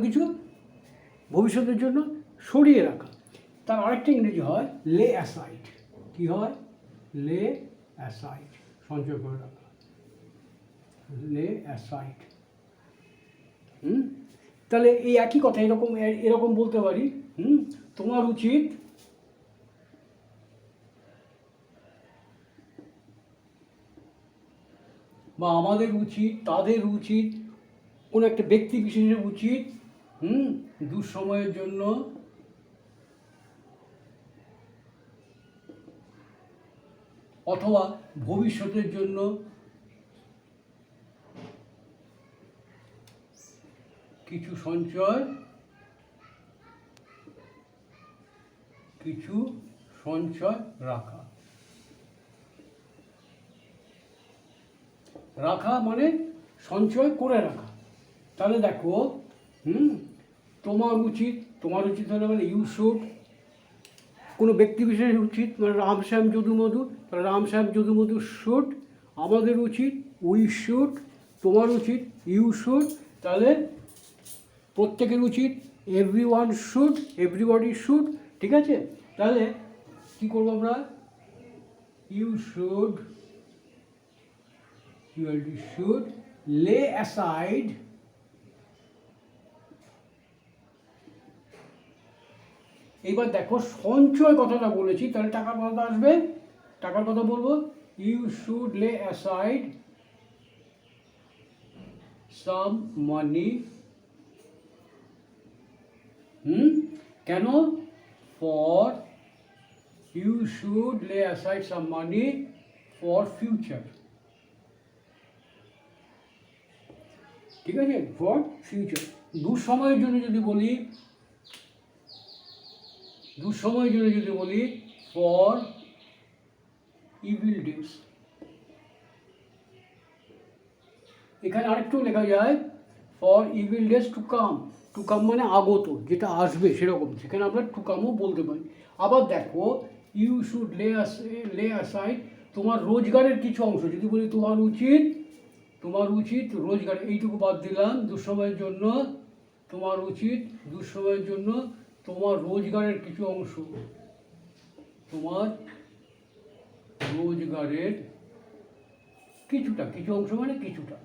কিছু ভবিষ্যতের জন্য সরিয়ে রাখা। তার আরেকটা ইংরেজি হয় লে অ্যাসাইড। কি হয়? লে অ্যাসাইড, সঞ্চয় করে রাখা, লে অ্যাসাইড। তাহলে এই একই কথা এরকম বলতে পারি, তোমার উচিত বা আমাদের উচিত, তাদের উচিত, কোনো একটা ব্যক্তি বিশেষের উচিত দুঃসময়ের জন্য অথবা ভবিষ্যতের জন্য কিছু সঞ্চয় রাখা। রাখা মানে সঞ্চয় করে রাখা। তাহলে দেখো, তোমার উচিত হলে মানে ইউ শুড, কোনো ব্যক্তি বিশেষের উচিত মানে রাম শ্যাম যদু মধু, তাহলে রাম শ্যাম যদু মধু শুড। আমাদের উচিত উই শুড, তোমার উচিত ইউ শুড, তাহলে প্রত্যেকের উচিত এভরিওয়ান শুড, এভরিবডি শুড। ঠিক আছে? তাহলে কী করবো আমরা? ইউ শুড lay aside এইবার দেখো সঞ্চয় কথাটা বলেছি, তাহলে টাকার কথা আসবে, টাকার কথা বলবো ইউ শুড লে অ্যাসাইড সাম মানি। কেন? ফর ইউ শুড লে aside some money for future. ঠিক আছে? For future. দুঃসময়ের জন্য যদি বলি ফর ইভিল ডেজ। এখানে আরেকটু লেখা যায় for evil days to come. To come মানে আগত, যেটা আসবে সেরকম, সেখানে আমরা টু কামও বলতে পারি। আবার দেখো ইউ শুড লে অ্যাসাইড তোমার রোজগারের কিছু অংশ। যদি বলি তোমার উচিত রোজগার, এইটুকু বাদ দিলাম, দুঃসময়ের জন্য তোমার উচিত, দুঃসময়ের জন্য তোমার রোজগারের কিছু অংশ, তোমার রোজগারের কিছু অংশ মানে কিছুটা,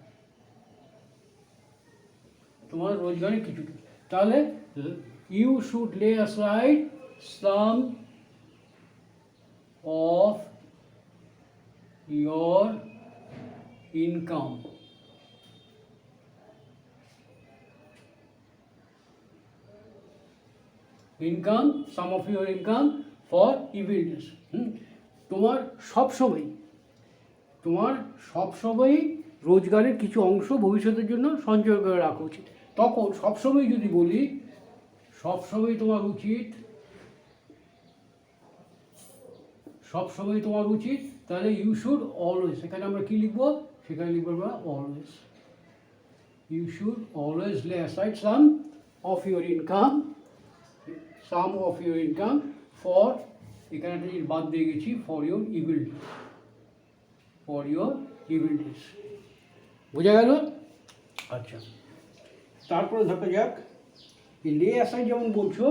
তোমার রোজগারের কিছুটা। তাহলে ইউ শুড লে aside some of your income some of your income for evil days. তোমার সবসময়ই রোজগারের কিছু অংশ ভবিষ্যতের জন্য সঞ্চয় করে রাখা উচিত। তখন সবসময় যদি বলি সবসময় তোমার উচিত, তাহলে ইউ শুড অলওয়েজ, সেখানে আমরা কি লিখবো? সেখানে লিখবো আমরা অলওয়েজ। ইউ শুড অলওয়েজ লে aside some of your income for, এখানে একটা জিনিস বাদ দিয়ে গেছি, ফর ইয়োর ইভিল ডেজ। বোঝা গেল? আচ্ছা, তারপরে দেখা যাক এই লে অ্যাসাইড যেমন বলছো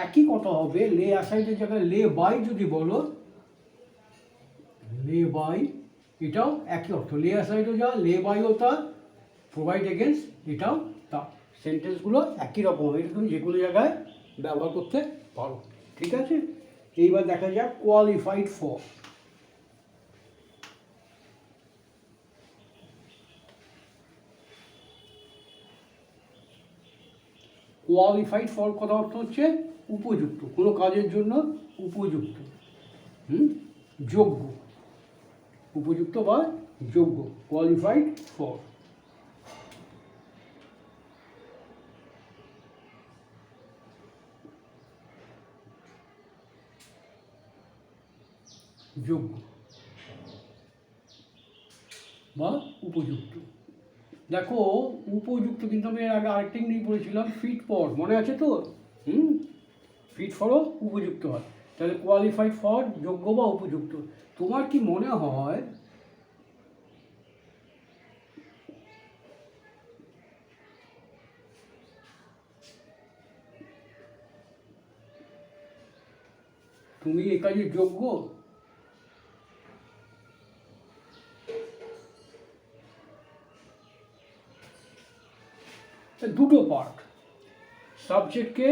একই কথা হবে। লে অ্যাসাইডের জায়গায় লে বাই যদি বলো, লে বাই, এটাও একই অর্থ। লে অ্যাসাইডও যা, লে বাইও তা, প্রোভাইড এগেন্স্ট এটাও তা। সেন্টেন্সগুলো একই রকম হবে, এটা তুমি যে কোনো জায়গায় ব্যবহার করতে পারো। ঠিক আছে? এইবার দেখা যাক কোয়ালিফাইড ফর। কোয়ালিফাইড ফর কথা অর্থ হচ্ছে উপযুক্ত, কোনো কাজের জন্য উপযুক্ত, যোগ্য, উপযুক্ত বা যোগ্য, কোয়ালিফাইড ফর। যোগ্য বা উপযুক্ত। দেখো উপযুক্ত, কিন্তু আমি এর আগে আরেকটা ইংরেজি পড়েছিলাম ফিট ফর, মনে আছে তো? ফিট ফরও উপযুক্ত হয়। তাহলে কোয়ালিফাইড ফর যোগ্য বা উপযুক্ত। তোমার কি মনে হয় তুমি এই কাজের যোগ্য। দুটো পার্ট, সাবজেক্টকে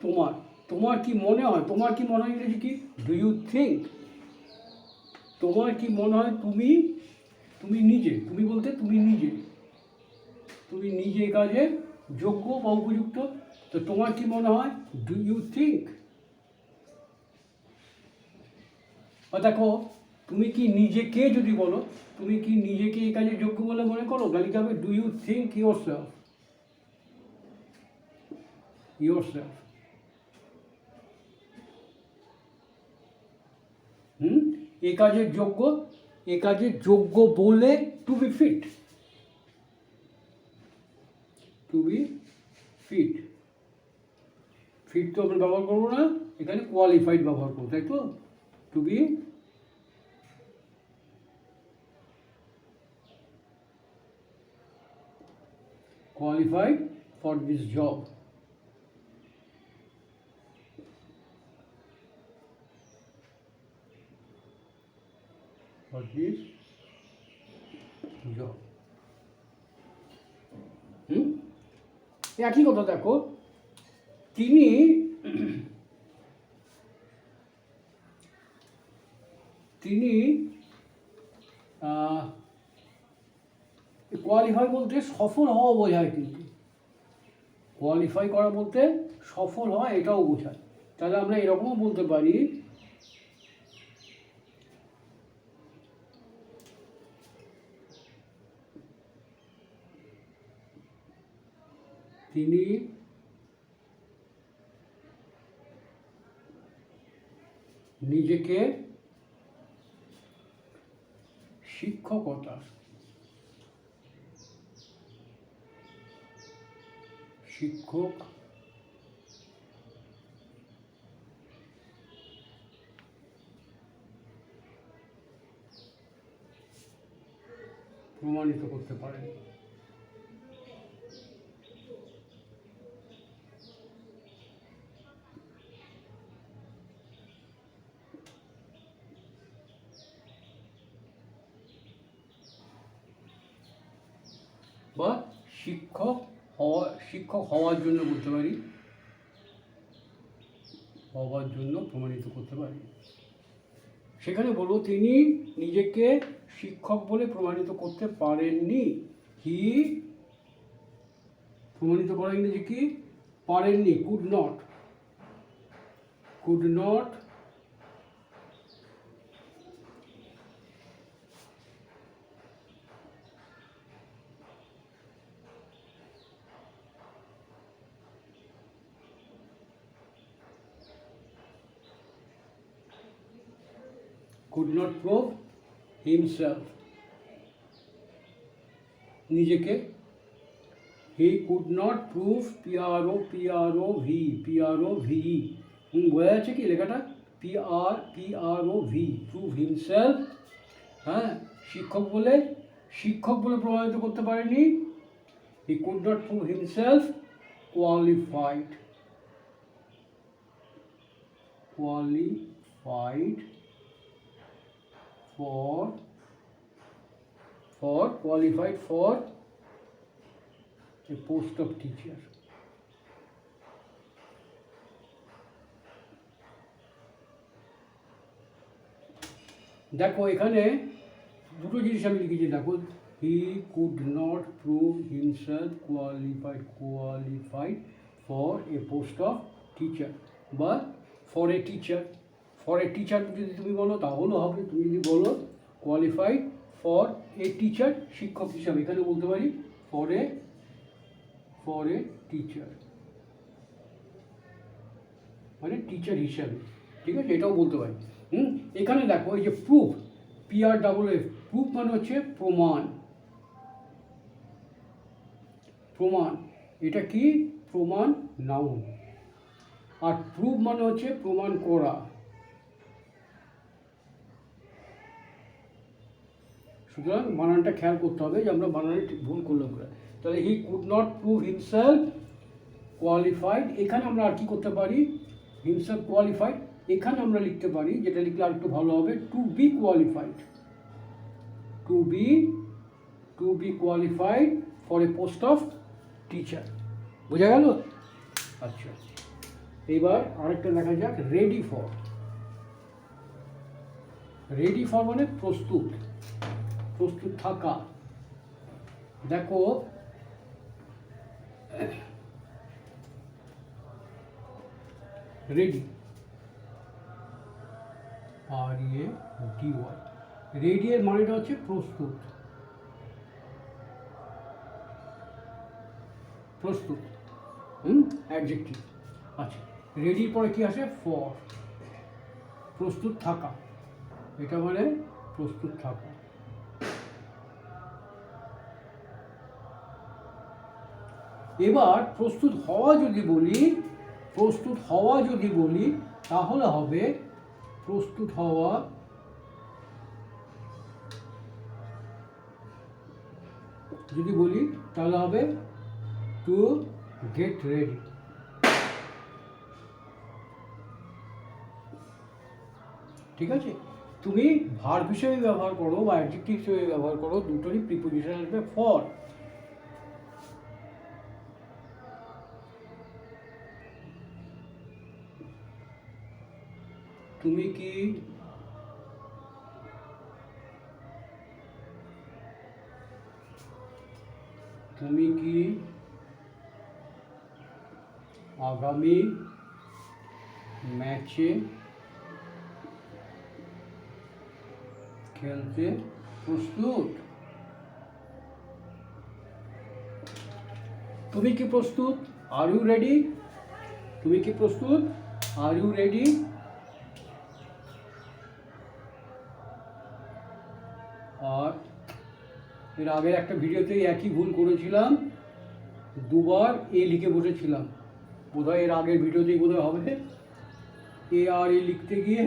তোমার, তোমার কি মনে হয়, তোমার কি মনে হয় ইংরেজি কি, ডু ইউ থিঙ্ক, তোমার কি মনে হয় তুমি, তুমি নিজে, তুমি বলতে তুমি নিজে, তুমি নিজে কাজে যোগ্য বা উপযুক্ত, তো তোমার কি মনে হয়, ডু ইউ থিঙ্ক। দেখো তুমি কি নিজেকে যদি বলো, তুমি কি নিজেকে এই কাজে যোগ্য বলে মনে করো, তাহলে কি হবে, do you think yourself, yourself. এ কাজের যোগ্য, এ কাজের যোগ্য বলে to be fit, to be fit, fit তো আমরা ব্যবহার করবো না, এখানে কোয়ালিফাইড ব্যবহার করবো, তাই তো, to be qualified for this job. For this job. একই কথা দেখো, তিনি তিনি কোয়ালিফাই বলতে সফল হওয়া বোঝায়, কিন্তু কোয়ালিফাই করা বলতে সফল হওয়া এটাও বোঝায়। তাহলে আমরা এরকমও বলতে পারি, তিনি নিজেকে শিক্ষকতার, শিক্ষক প্রমাণিত করতে পারেন। বা শিক্ষক হওয়ার জন্য বলতে পারি, হওয়ার জন্য প্রমাণিত করতে পারি। সেখানে বলবো তিনি নিজেকে শিক্ষক বলে প্রমাণিত করতে পারেননি, হি, প্রমাণিত করা ইংরেজি কি, পারেননি, could not, could not could not prove himself, নিজেকে, he could not prove, P-R-O-V-E, বোঝা যাচ্ছে কি লেখাটা, P-R-O-V, prove himself, হ্যাঁ, শিক্ষক বলে প্রমাণিত করতে পারেনি, he could not prove himself qualified qualified for a post of teacher. দেখো এখানে দুটো জিনিস আমি লিখেছি, দেখো, he could not prove himself qualified for a post of teacher, বা for a teacher, যদি তুমি বলো তাহলেও হবে, তুমি যদি বলো কোয়ালিফাইড ফর এ টিচার, শিক্ষক হিসাবে, এখানে বলতে পারি ফর এ টিচার, মানে টিচার হিসাবে, ঠিক আছে, এটাও বলতে পারি। এখানে দেখো এই যে প্রুফ, P-R-O-O-F, প্রুফ মানে হচ্ছে প্রমাণ, এটা কি, প্রমাণ নাউন, আর প্রুফ মানে হচ্ছে প্রমাণ করা। সুতরাং বানানটা খেয়াল করতে হবে যে আমরা বানানে ভুল করলাম না। তাহলে he could not prove himself qualified, এখানে আমরা আর কি করতে পারি, হিমসেলফ কোয়ালিফাইড, এখানে আমরা লিখতে পারি, যেটা লিখলে আর একটু ভালো হবে, to be qualified, to be qualified for a post of teacher. বোঝা গেল? আচ্ছা, এবার আরেকটা দেখা যাক, রেডি ফর। রেডি ফর মানে প্রস্তুত, প্রস্তুত থাকা। দেখো রেডি, READY, রেডি এর মানেটা হচ্ছে প্রস্তুত, প্রস্তুত, অ্যাডজেক্টিভ। আচ্ছা, রেডির পরে কি আসে? ফর, প্রস্তুত থাকা, এটা মানে প্রস্তুত থাকা। এবার প্রস্তুত হওয়া যদি বলি, প্রস্তুত হওয়া যদি বলি তাহলে হবে, প্রস্তুত হওয়া যদি বলি তাহলে হবে টু গেট রেডি। ঠিক আছে? তুমি ভার্ব হিসেবে ব্যবহার করো বা অ্যাডজেক্টিভ হিসেবে ব্যবহার করো, দুটোরই প্রিপোজিশন আসবে ফর। তুমি কি আগামী ম্যাচে খেলতে প্রস্তুত? তুমি কি প্রস্তুত? Are you ready? তুমি কি প্রস্তুত? Are you ready? আর এর আগের একটা ভিডিওতে একই ভুল করেছিলাম, দুবার এ লিখে বসেছিলাম, বোধহয় এর আগের ভিডিওতেই বোধহয় হবে। ARE লিখতে গিয়ে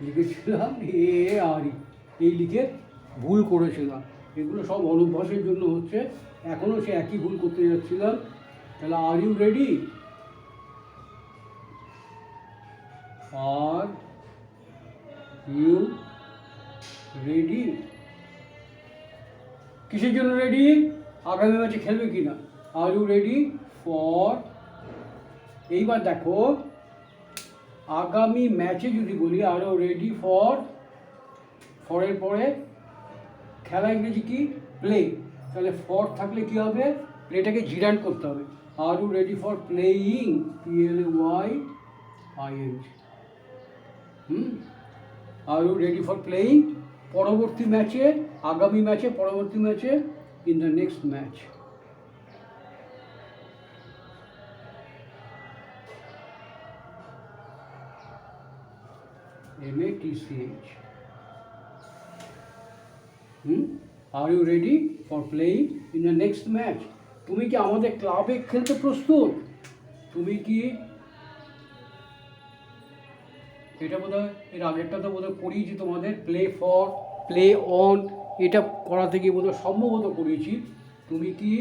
লিখেছিলাম ARE, এই লিখে ভুল করেছিলাম। এগুলো সব অনভ্যাসের জন্য হচ্ছে, এখনও সে একই ভুল করতে যাচ্ছিলাম। তাহলে are you ready? Are you ready? কিসের জন্য রেডি? আগামী ম্যাচে খেলবে কি না। Are you ready for. এইবার দেখো, আগামী ম্যাচে যদি বলি আর ইউ রেডি ফর, ফরের পরে খেলা ইংরেজি কি? প্লে। তাহলে ফর থাকলে কি হবে? প্লেটাকে জিরান্ট করতে হবে। Are you ready for playing, PLAYING। Are you ready for playing পরবর্তী ম্যাচে, আগামী ম্যাচে, পরবর্তী ম্যাচে, in the next match. MATCH। Are you ready for playing in the next match? তুমি কি আমাদের ক্লাবে খেলতে প্রস্তুত? তুমি কি, এটা বোধহয় এর আগেরটা তো বোধহয় পড়িয়েছি তোমাদের, প্লে ফর, প্লে অন, এটা করা থেকে বোধহয় সম্ভবত করিয়েছি। তুমি কি